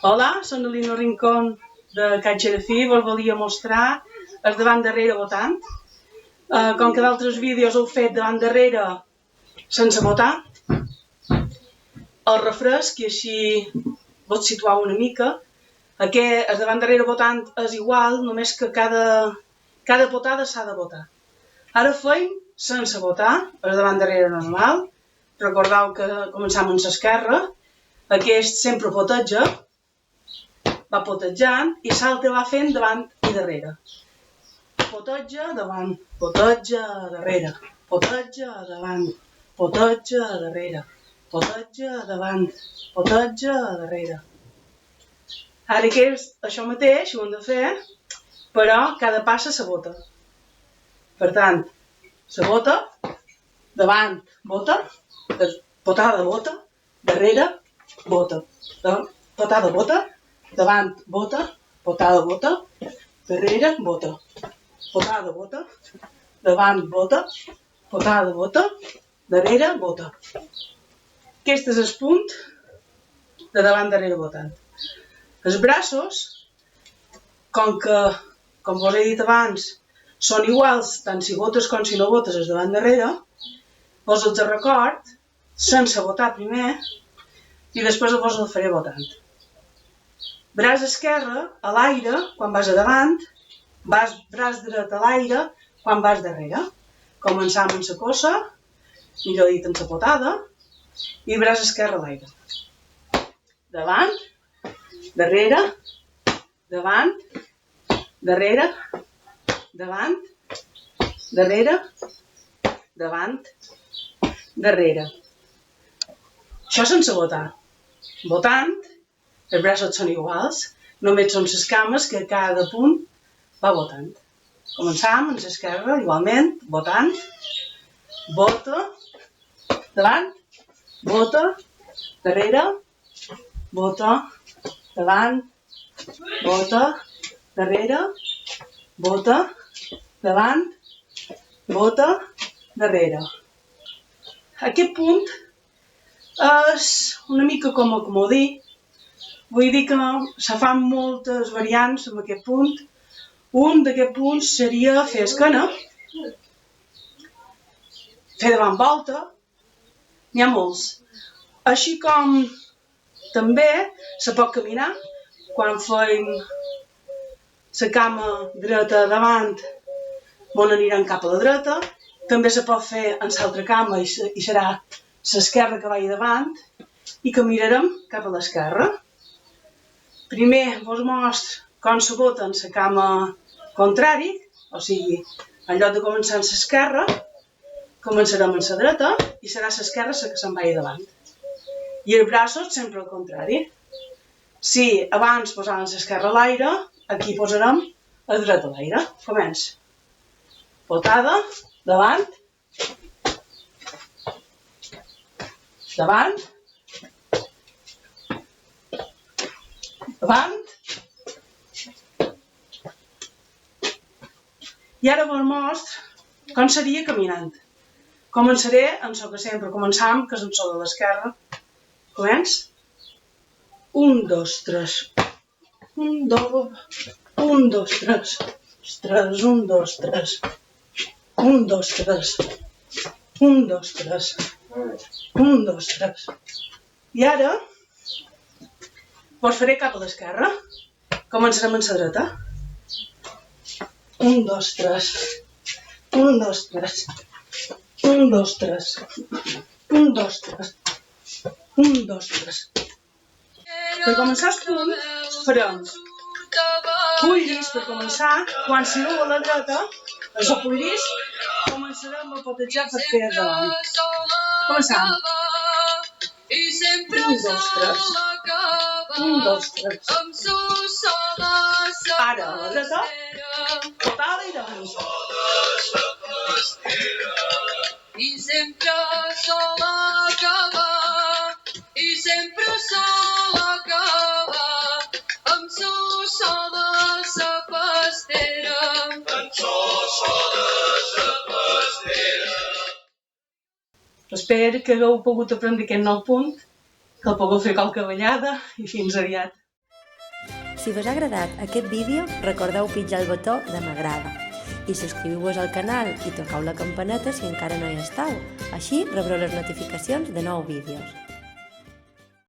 Hola, soc l'Ino Rincón de Can Xerafí i vos volia mostrar el davant darrere votant. Com que d'altres vídeos heu fet davant darrere sense votar, el refresc i així vos situau una mica. El davant darrere votant és igual, només que cada votada s'ha de votar. Ara feim sense votar, el davant darrere normal. Recordeu que començam amb l'esquerra. Aquest sempre poteja, va potejant i l'altre va fent davant i darrere. Poteja davant, poteja darrere, poteja davant, poteja darrere, poteja davant, poteja darrere. Ara que és això mateix, ho hem de fer, però cada passa se vota. Per tant, se vota, davant, vota, potada, vota, darrere, vota, potada, vota, davant, vota, potada, vota, darrere, vota, potada, vota, davant, vota, potada, vota, darrere, vota. Aquest és el punt de davant, darrere, votant. Els braços, com vos he dit abans, són iguals tant si votes com si no votes el davant, darrere, vos els record sense votar primer i després vos el faré votant. Braç esquerre a l'aire quan vas a davant, braç dret a l'aire quan vas darrere. Començam amb la coça, millor dit amb la potada, i braç esquerre a l'aire. Davant, darrere, davant, darrere, davant, darrere, davant, darrere. Això sense votar. Votant, els braços són iguals, només són les cames que cada punt va votant. Començam amb l'esquerra, igualment, votant, vota, davant, vota, darrere, vota, davant, vota, darrere, vota, davant, vota, darrere. Aquest punt és una mica com a comodí. Vull dir que se fan moltes variants amb aquest punt. Un d'aquests punts seria fer esquena, fer davant volta, n'hi ha molts. Així com també se pot caminar, quan feim la cama dreta davant, on anirem cap a la dreta. També se pot fer en l'altra cama i serà l'esquerra que vagi davant i caminarem cap a l'esquerra. Primer vos mostro com se vota en la cama contrari, o sigui, en lloc de començar amb l'esquerra, començarem amb la dreta i serà l'esquerra la que se'n vagi davant. I els braços sempre al contrari. Si abans posàvem l'esquerra a l'aire, aquí posarem la dreta a l'aire. Comença. Potada, davant, davant, davant, i ara vos mostro com seria caminant. Començaré amb el que sempre començam, que és amb el de l'esquerra. Comença. 1, 2, 3. 1, 2, 1, 2, 3. 3, 1, 2, 3. 1, 2, 3. 1, 2, 3. 1, 2, 3. I ara vos faré cap a l'esquerra. Començarem amb la dreta. 1, 2, 3. 1, 2, 3. 1, 2, 3. 1, 2, 3. 1, 2, 3. Per començar el punt, farem pullris per començar. Quan sigueu a la dreta, els pullris, començarem a potejar per fer endavant. Començam. 1, 2, 3. 1, 2, 3. Ara a la dreta, potada i davant. I sempre sol acabar, i sempre sol acabar, amb su so de sa pastera. Amb su so de sa pastera. Espero que hagueu pogut aprendre aquest nou punt, que el pugueu fer qualque ballada i fins aviat. Si vos ha agradat aquest vídeo, recordeu pitjar el botó de m'agrada i subscriviu-vos al canal i tocau la campaneta si encara no hi esteu. Així rebreu les notificacions de nous vídeos.